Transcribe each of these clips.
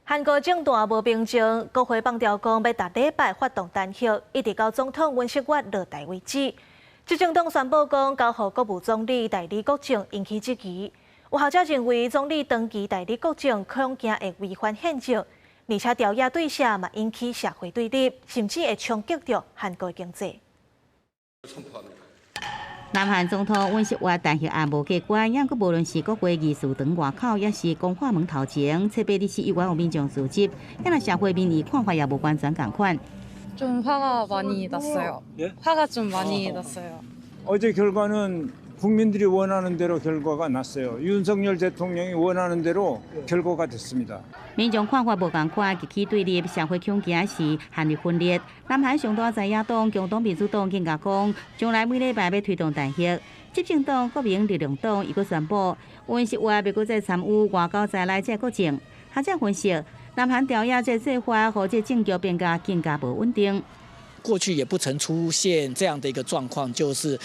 韩国政坛无平静，国会放调讲要逐礼拜发动弹劾，一直到总统尹锡悦落台为止。执政党宣布讲交予国务总理代理国政，引起质疑。有学者认为，总理长期代理国政恐惊会违反宪政，而且调野对下嘛引起社会对立，甚至会冲击到韩国经济。 南韩总统尹锡悦弹劾案无结果，也阁无论是国会议事堂外口，也是公化门头前，七八日是有关有民众组织，也那社会民意看法也无完全同款。 좀 화가 많이 났어요. 예? 화가 좀 많이 났어요. 어제 결과는 국민들이 원하는 대로 결과가 났어요. 윤석열 대통령이 원하는 대로 결과가 됐습니다. 民众看法无同款，激起对立，社会恐惊是韩日分裂。南韩上大在野党共同民主党更加讲，将来每礼拜要推动弹劾。执政党国民力量党伊阁宣布，尹锡悦要阁再参与外交在内这国政。学者分析，南韩调野这做法，或者政局变加更加不稳定。 过去也不曾出现这样的一个状况，就是，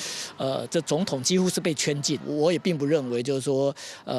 这总统几乎是被圈禁。我也并不认为，就是说，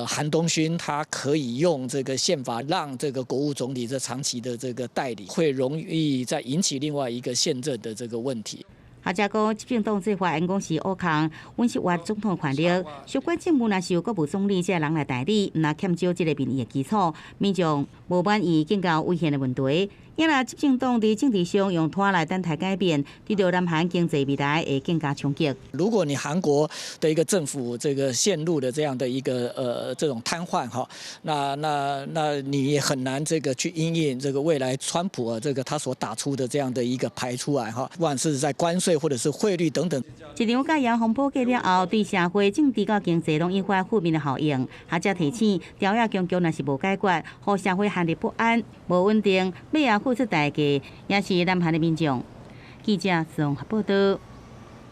韩东勋他可以用这个宪法让这个国务总理这长期的这个代理，会容易再引起另外一个宪政的这个问题。 学者讲，执政党做法因讲是乌空，尹锡悦总统权力，相关政务若是由国务总理这人来代理，若欠少这个民意的基础，民众无满意，更加有危险的问题。因若执政党伫政治上用拖来等待改变，对着南韩经济未来会更加冲击。如果你韩国的一个政府这个陷入的这样的一个这种瘫痪哈，那你也很难这个去因应这个未来川普这个他所打出的这样的一个牌出来哈，不管是在关税或者是汇率等等。一场戒严风波过了后，对社会、政治甲经济拢引发负面的效应。学者提醒，调野强强若是无解决，互社会陷入不安、无稳定，尾后付出代价，也是南韩的民众。记者宋报道。